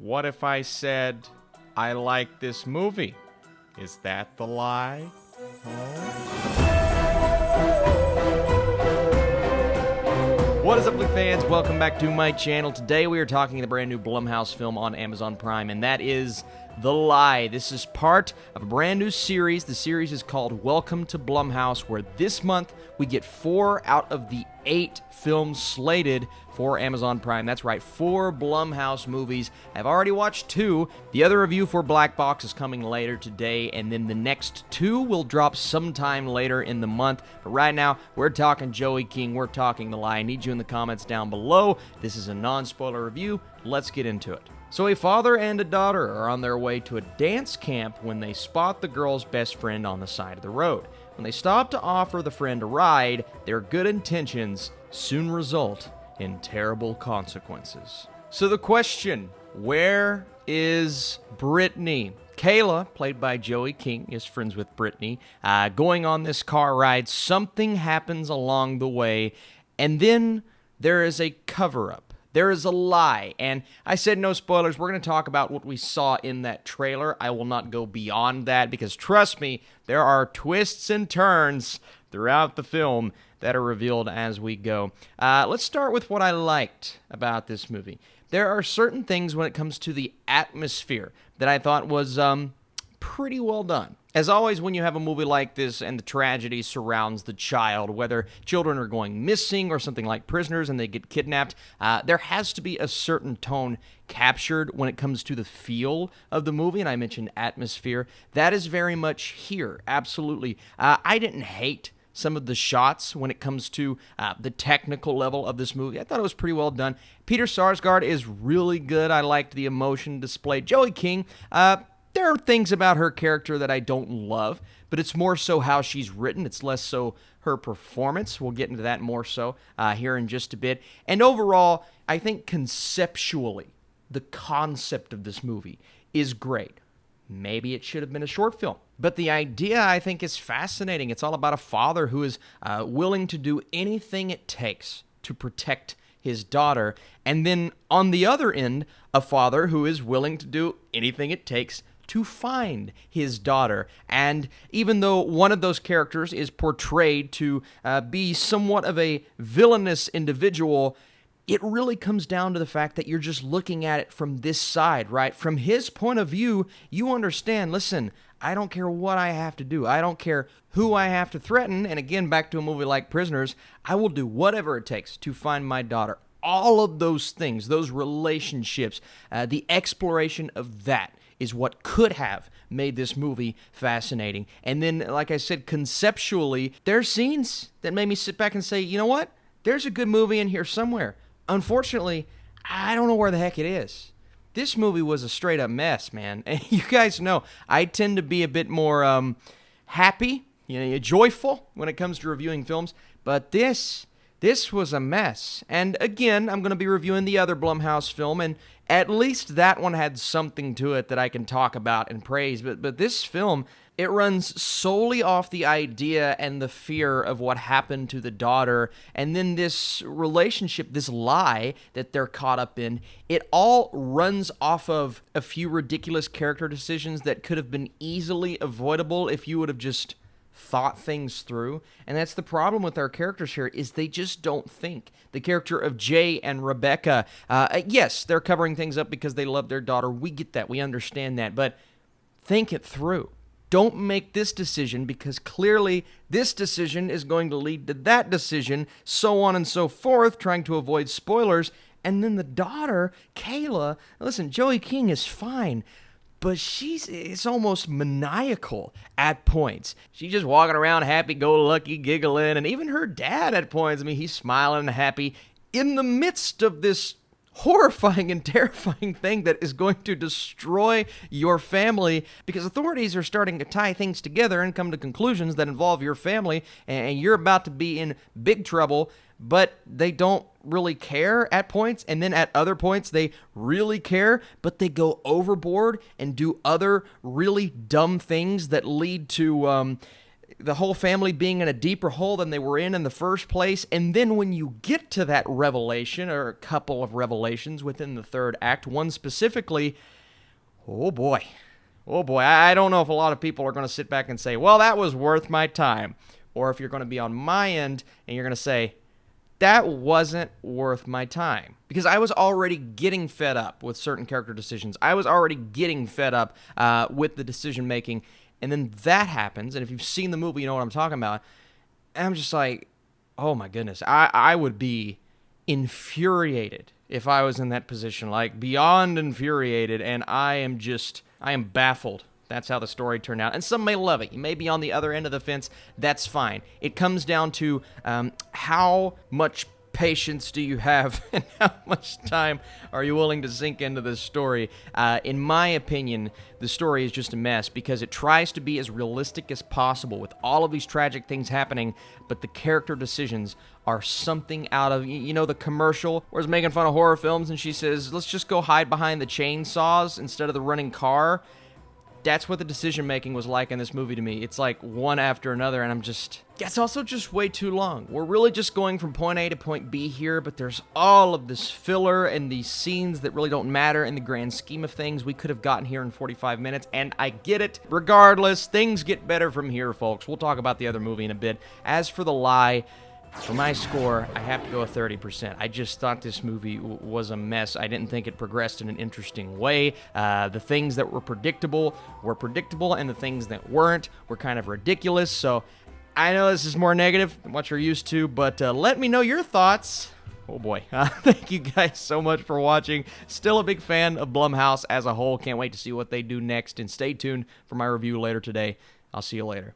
What if I said I like this movie? Is that the lie? What is up, Flick fans? Welcome back to my channel. Today we are talking the brand new Blumhouse film on Amazon Prime, and that is The Lie. This is part of a brand new series. The series is called Welcome to Blumhouse, where this month we get 4 out of the 8 films slated for Amazon Prime. That's right, 4 Blumhouse movies. I've already watched 2. The other review for Black Box is coming later today, and then the next 2 will drop sometime later in the month. But right now, we're talking Joey King. We're talking The Lie. I need you in the comments down below. This is a non-spoiler review. Let's get into it. So a father and a daughter are on their way to a dance camp when they spot the girl's best friend on the side of the road. When they stop to offer the friend a ride, their good intentions soon result in terrible consequences. So the question, where is Brittany? Kayla, played by Joey King, is friends with Brittany. Going on this car ride, something happens along the way, and then there is a cover-up. There is a lie, and I said no spoilers. We're going to talk about what we saw in that trailer. I will not go beyond that because, trust me, there are twists and turns throughout the film that are revealed as we go. Let's start with what I liked about this movie. There are certain things when it comes to the atmosphere that I thought was pretty well done. As always, when you have a movie like this and the tragedy surrounds the child, whether children are going missing or something like Prisoners and they get kidnapped, there has to be a certain tone captured when it comes to the feel of the movie, and I mentioned atmosphere. That is very much here, absolutely. I didn't hate some of the shots when it comes to the technical level of this movie. I thought it was pretty well done. Peter Sarsgaard is really good. I liked the emotion displayed. Joey King, there are things about her character that I don't love, but it's more so how she's written. It's less so her performance. We'll get into that more so here in just a bit. And overall, I think conceptually, the concept of this movie is great. Maybe it should have been a short film. But the idea, I think, is fascinating. It's all about a father who is willing to do anything it takes to protect his daughter. And then on the other end, a father who is willing to do anything it takes to find his daughter. And even though one of those characters is portrayed to be somewhat of a villainous individual, it really comes down to the fact that you're just looking at it from this side, right? From his point of view, you understand, listen, I don't care what I have to do. I don't care who I have to threaten. And again, back to a movie like Prisoners, I will do whatever it takes to find my daughter. All of those things, those relationships, the exploration of that is what could have made this movie fascinating. And then, like I said, conceptually, there are scenes that made me sit back and say, you know what? There's a good movie in here somewhere. Unfortunately, I don't know where the heck it is. This movie was a straight-up mess, man. And you guys know, I tend to be a bit more happy, joyful when it comes to reviewing films. But this was a mess. And again, I'm going to be reviewing the other Blumhouse film, and at least that one had something to it that I can talk about and praise. But this film, it runs solely off the idea and the fear of what happened to the daughter, and then this relationship, this lie that they're caught up in, it all runs off of a few ridiculous character decisions that could have been easily avoidable if you would have just thought things through. And that's the problem with our characters here, is they just don't think. The character of Jay and Rebecca, yes, they're covering things up because they love their daughter. We get that. We understand that. But think it through. Don't make this decision because clearly this decision is going to lead to that decision, so on and so forth, trying to avoid spoilers. And then the daughter, Kayla, listen, Joey King is fine, but it's almost maniacal at points. She's just walking around happy-go-lucky, giggling, and even her dad at points, he's smiling and happy in the midst of this horrifying and terrifying thing that is going to destroy your family, because authorities are starting to tie things together and come to conclusions that involve your family, and you're about to be in big trouble. But they don't really care at points, and then at other points they really care, but they go overboard and do other really dumb things that lead to the whole family being in a deeper hole than they were in the first place. And then when you get to that revelation, or a couple of revelations within the third act, one specifically, oh boy, I don't know if a lot of people are going to sit back and say, well, that was worth my time. Or if you're going to be on my end and you're going to say, that wasn't worth my time. Because I was already getting fed up with certain character decisions. I was already getting fed up with the decision making. And then that happens, and if you've seen the movie, you know what I'm talking about. And I'm just like, oh my goodness, I would be infuriated if I was in that position, like beyond infuriated, and I am baffled. That's how the story turned out. And some may love it. You may be on the other end of the fence. That's fine. It comes down to how much patience do you have and how much time are you willing to sink into this story. In my opinion, the story is just a mess because it tries to be as realistic as possible with all of these tragic things happening, but the character decisions are something out of, you know, the commercial where it's making fun of horror films and she says, let's just go hide behind the chainsaws instead of the running car. That's what the decision-making was like in this movie to me. It's like one after another, and it's also just way too long. We're really just going from point A to point B here, but there's all of this filler and these scenes that really don't matter in the grand scheme of things. We could have gotten here in 45 minutes, and I get it. Regardless, things get better from here, folks. We'll talk about the other movie in a bit. As for The Lie, for my score, I have to go with 30%. I just thought this movie was a mess. I didn't think it progressed in an interesting way. The things that were predictable, and the things that weren't were kind of ridiculous. So I know this is more negative than what you're used to, but let me know your thoughts. Oh boy. Thank you guys so much for watching. Still a big fan of Blumhouse as a whole. Can't wait to see what they do next, and stay tuned for my review later today. I'll see you later.